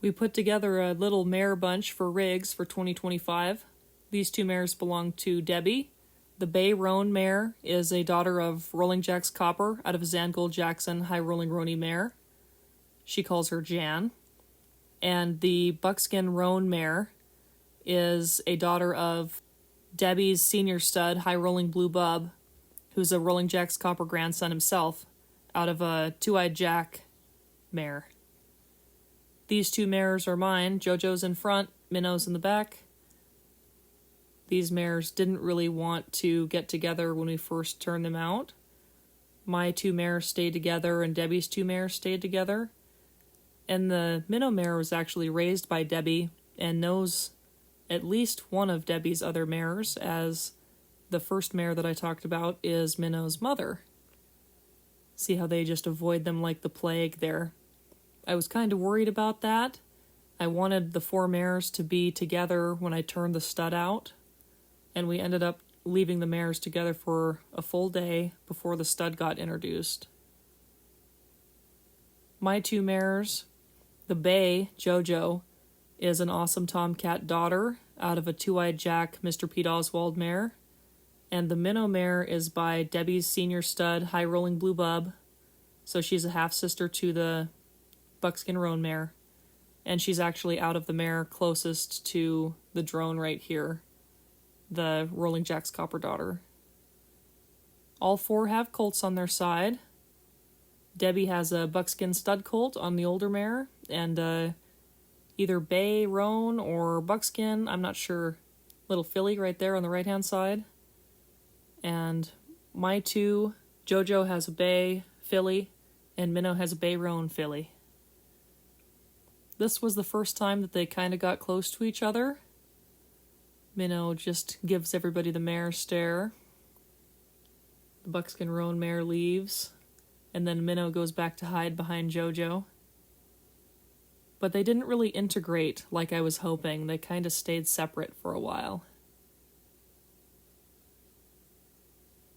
We put together a little mare bunch for rigs for 2025. These two mares belong to Debby. The bay Roan mare is a daughter of Rolling Jack's Copper out of Zangold Jackson High Rolling Roany mare. She calls her Jan. And the Buckskin Roan mare is a daughter of Debby's senior stud High Rolling Blue Bub, who's a Rolling Jack's Copper grandson himself, out of a Two-Eyed Jack mare. These two mares are mine. JoJo's in front, Minnow's in the back. These mares didn't really want to get together when we first turned them out. My two mares stayed together and Debby's two mares stayed together. And the Minnow mare was actually raised by Debby and knows at least one of Debby's other mares, as the first mare that I talked about is Minnow's mother. See how they just avoid them like the plague there. I was kind of worried about that. I wanted the four mares to be together when I turned the stud out, and we ended up leaving the mares together for a full day before the stud got introduced. My two mares, the bay, JoJo, is an awesome tomcat daughter out of a Two-Eyed Jack Mr. Pete Oswald mare, and the Minnow mare is by Debby's senior stud High Rolling Blue Bub, so she's a half-sister to the Buckskin Roan mare, and she's actually out of the mare closest to the drone right here, the Rolling Jack's Copper daughter. All four have colts on their side. Debby has a Buckskin stud colt on the older mare, and either bay Roan or Buckskin, I'm not sure, little filly right there on the right-hand side. And my two, JoJo has a bay filly, and Minnow has a bay Roan filly. This was the first time that they kind of got close to each other. Minnow just gives everybody the mare stare. The Buckskin Roan mare leaves, and then Minnow goes back to hide behind JoJo. But they didn't really integrate like I was hoping. They kind of stayed separate for a while.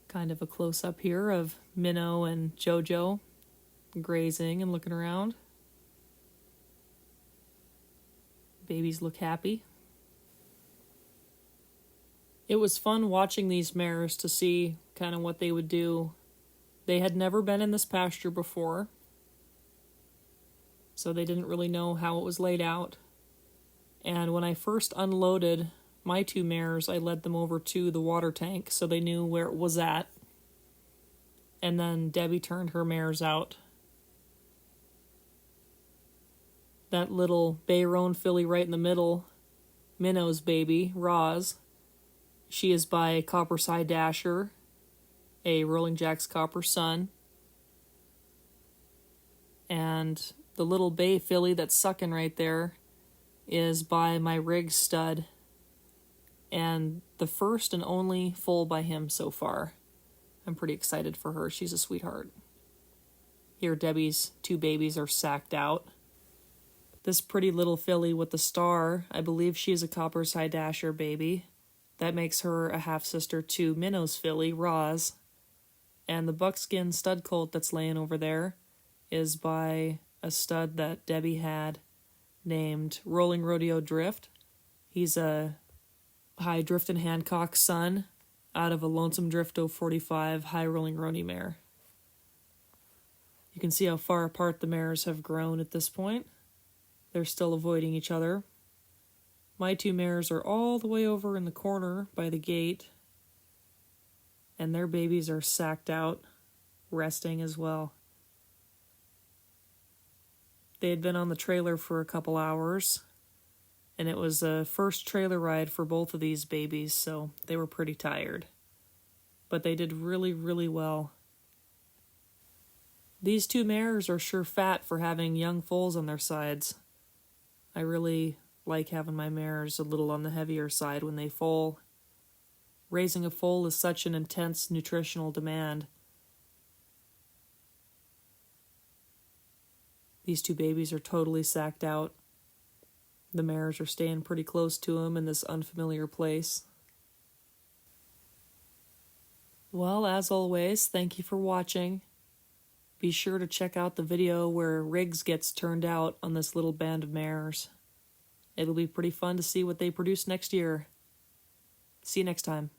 Kind of a close-up here of Minnow and JoJo grazing and looking around. Babies look happy. It was fun watching these mares to see kind of what they would do. They had never been in this pasture before, so they didn't really know how it was laid out. And when I first unloaded my two mares, I led them over to the water tank so they knew where it was at. And then Debby turned her mares out. That little bay Roan filly right in the middle, Minnow's baby, Roz. She is by Copper Side Dasher, a Rolling Jack's Copper son. And the little bay filly that's sucking right there is by my rig stud, and the first and only foal by him so far. I'm pretty excited for her. She's a sweetheart. Here Debby's two babies are sacked out. This pretty little filly with the star, I believe she is a Copper Side Dasher baby. That makes her a half-sister to Minnow's filly, Roz. And the Buckskin stud colt that's laying over there is by a stud that Debby had named Rolling Rodeo Drift. He's a High Driftin' Hancock son out of a Lonesome Drift 045 High Rolling Roany mare. You can see how far apart the mares have grown at this point. They're still avoiding each other. My two mares are all the way over in the corner by the gate, and their babies are sacked out, resting as well. They had been on the trailer for a couple hours, and it was a first trailer ride for both of these babies, so they were pretty tired. But they did really, really well. These two mares are sure fat for having young foals on their sides. I really like having my mares a little on the heavier side when they foal. Raising a foal is such an intense nutritional demand. These two babies are totally sacked out. The mares are staying pretty close to them in this unfamiliar place. Well, as always, thank you for watching. be sure to check out the video where Riggs gets turned out on this little band of mares. It'll be pretty fun to see what they produce next year. See you next time.